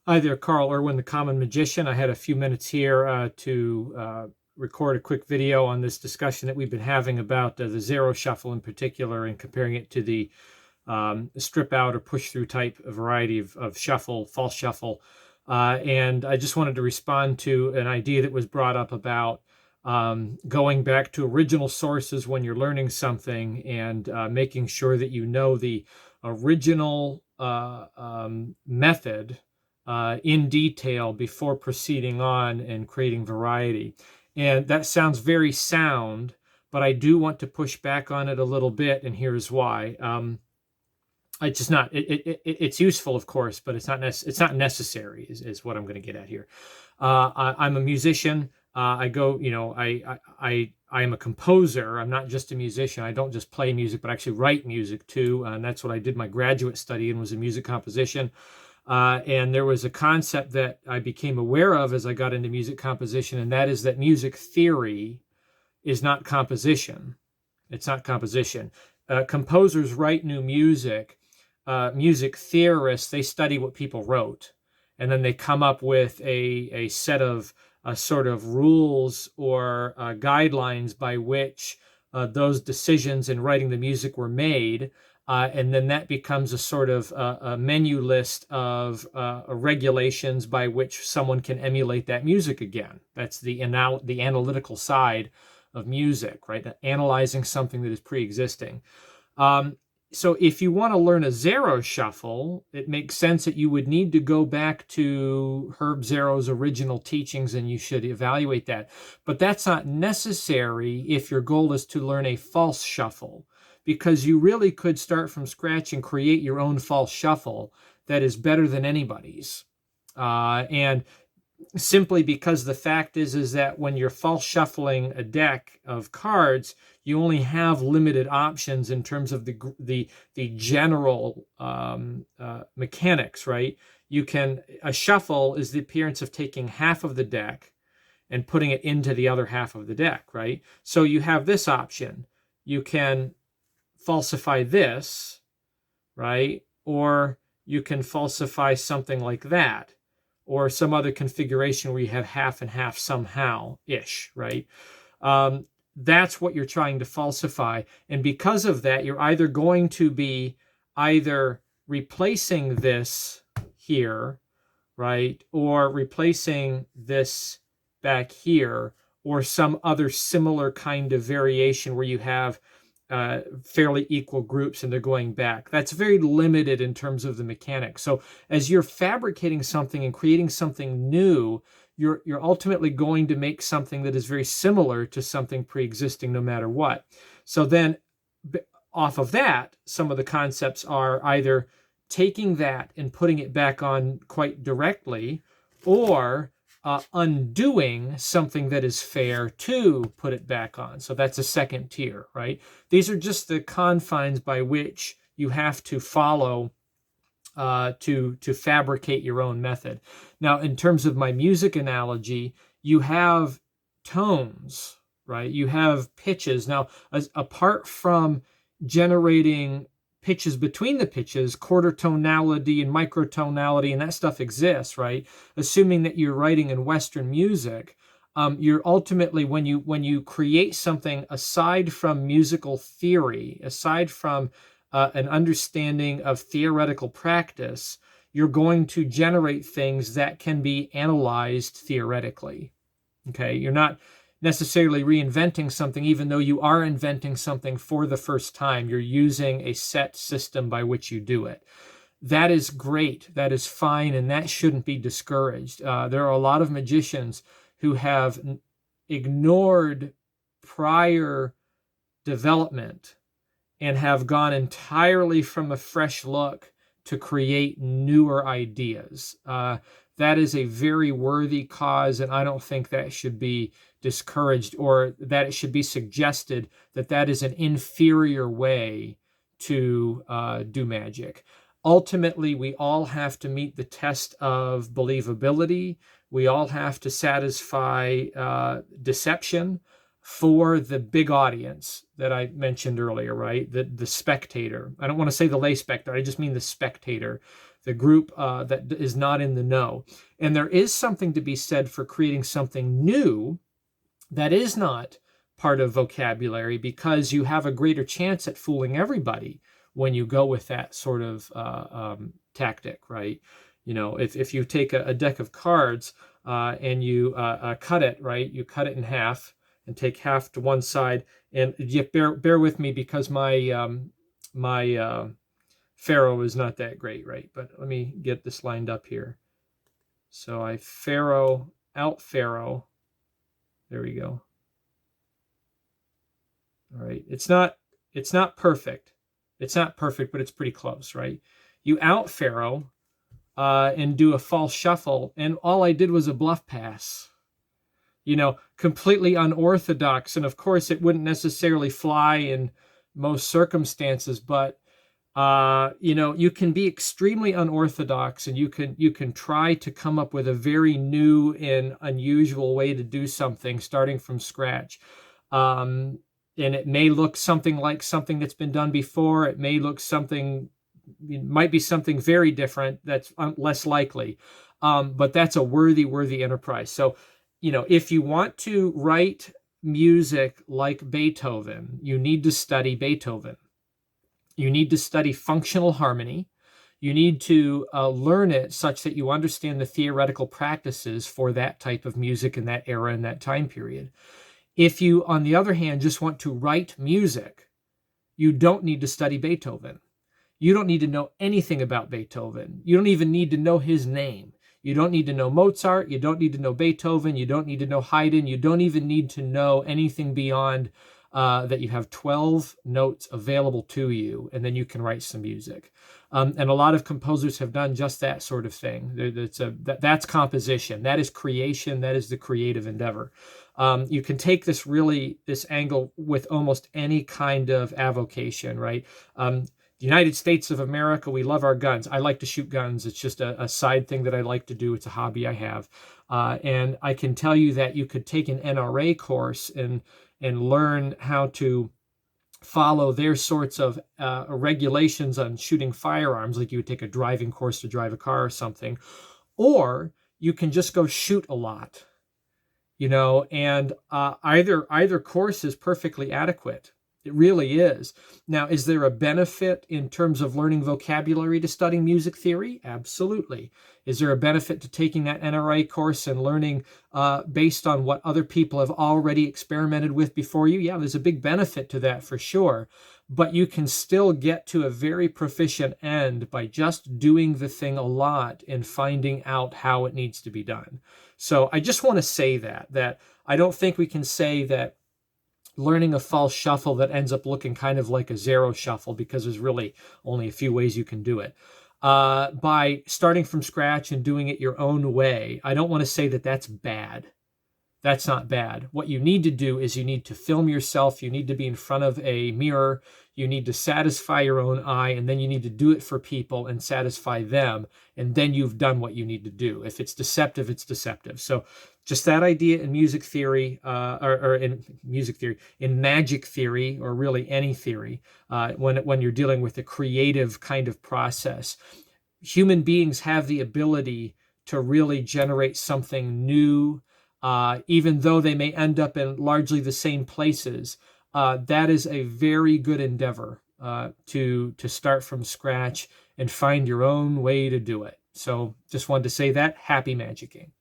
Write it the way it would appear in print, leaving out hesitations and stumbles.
Hi there, Carl Irwin, the Common Magician. I had a few minutes here to record a quick video on this discussion that we've been having about the Zarrow shuffle in particular, and comparing it to the strip out or push through type variety of shuffle, false shuffle. And I just wanted to respond to an idea that was brought up about going back to original sources when you're learning something, and making sure that you know the original method in detail before proceeding on and creating variety. And that sounds very sound, but I do want to push back on it a little bit, and here's why. It's just not. It's useful, of course, but it's not necessary. Is what I'm going to get at here. I'm a musician. I go. I am a composer. I'm not just a musician. I don't just play music, but I actually write music too. And that's what I did my graduate study in, was in music composition. And there was a concept that I became aware of as I got into music composition, and that is that music theory is not composition. It's not composition. Composers write new music. Music theorists, they study what people wrote, and then they come up with a set of sort of rules or guidelines by which those decisions in writing the music were made. And then that becomes a sort of a menu list of regulations by which someone can emulate that music again. That's the analytical side of music, right? Analyzing something that is pre-existing. So if you want to learn a Zarrow shuffle, it makes sense that you would need to go back to Herb Zarrow's original teachings, and you should evaluate that. But that's not necessary if your goal is to learn a false shuffle, because you really could start from scratch and create your own false shuffle that is better than anybody's. And simply because the fact is that when you're false shuffling a deck of cards, you only have limited options in terms of the general mechanics, right? A shuffle is the appearance of taking half of the deck and putting it into the other half of the deck, right? So you have this option. You can falsify this, right? Or you can falsify something like that, or some other configuration where you have half and half somehow-ish, right? That's what you're trying to falsify. And because of that, you're either going to be either replacing this here, right? Or replacing this back here, or some other similar kind of variation where you have fairly equal groups and they're going back. That's very limited in terms of the mechanics. So as you're fabricating something and creating something new, you're ultimately going to make something that is very similar to something pre-existing no matter what. So then off of that, some of the concepts are either taking that and putting it back on quite directly, or undoing something that is fair to put it back on. So that's a second tier, right? These are just the confines by which you have to follow to fabricate your own method. Now, in terms of my music analogy, you have tones, right? You have pitches. Now, apart from generating pitches between the pitches, quarter tonality and microtonality, and that stuff exists, right? Assuming that you're writing in Western music, you're ultimately, when you create something aside from musical theory, aside from an understanding of theoretical practice, you're going to generate things that can be analyzed theoretically. Okay, you're not necessarily reinventing something, even though you are inventing something for the first time. You're using a set system by which you do it. That is great. That is fine, and that shouldn't be discouraged. There are a lot of magicians who have ignored prior development and have gone entirely from a fresh look to create newer ideas. That is a very worthy cause, and I don't think that should be discouraged, or that it should be suggested that that is an inferior way to do magic. Ultimately, we all have to meet the test of believability. We all have to satisfy deception for the big audience that I mentioned earlier, right? The spectator. I don't want to say the lay spectator. I just mean the spectator. the group that is not in the know. And there is something to be said for creating something new that is not part of vocabulary, because you have a greater chance at fooling everybody when you go with that sort of tactic, right? You know, if you take a deck of cards and you cut it, right? You cut it in half and take half to one side. And you bear with me, because my Pharaoh is not that great, right? But let me get this lined up here. So I Pharaoh, out Pharaoh. There we go. All right. It's not perfect. It's not perfect, but it's pretty close, right? You out Pharaoh and do a false shuffle, and all I did was a bluff pass. You know, completely unorthodox, and of course it wouldn't necessarily fly in most circumstances, but you know, you can be extremely unorthodox, and you can try to come up with a very new and unusual way to do something starting from scratch. And it may look something like something that's been done before. It may look something, it might be something very different that's less likely. But that's a worthy enterprise. So, you know, if you want to write music like Beethoven, you need to study Beethoven. You need to study functional harmony. You need to learn it such that you understand the theoretical practices for that type of music in that era and that time period. If you, on the other hand, just want to write music, you don't need to study Beethoven. You don't need to know anything about Beethoven. You don't even need to know his name. You don't need to know Mozart. You don't need to know Beethoven. You don't need to know Haydn. You don't even need to know anything beyond that you have 12 notes available to you, and then you can write some music. And a lot of composers have done just that sort of thing. That's composition. That is creation. That is the creative endeavor. You can take this angle with almost any kind of avocation, right? The United States of America, we love our guns. I like to shoot guns. It's just a side thing that I like to do. It's a hobby I have. And I can tell you that you could take an NRA course and learn how to follow their sorts of regulations on shooting firearms, like you would take a driving course to drive a car or something. Or you can just go shoot a lot, you know, and either course is perfectly adequate. It really is. Now, is there a benefit in terms of learning vocabulary to studying music theory? Absolutely. Is there a benefit to taking that NRA course and learning based on what other people have already experimented with before you? Yeah, there's a big benefit to that for sure. But you can still get to a very proficient end by just doing the thing a lot and finding out how it needs to be done. So I just want to say that I don't think we can say that learning a false shuffle that ends up looking kind of like a Zarrow shuffle, because there's really only a few ways you can do it. By starting from scratch and doing it your own way, I don't want to say that that's bad. That's not bad. What you need to do is you need to film yourself. You need to be in front of a mirror. You need to satisfy your own eye, and then you need to do it for people and satisfy them. And then you've done what you need to do. If it's deceptive, it's deceptive. So just that idea in music theory, or in music theory, in magic theory, or really any theory, when you're dealing with a creative kind of process, human beings have the ability to really generate something new, even though they may end up in largely the same places. That is a very good endeavor to start from scratch and find your own way to do it. So just wanted to say that. Happy magicking.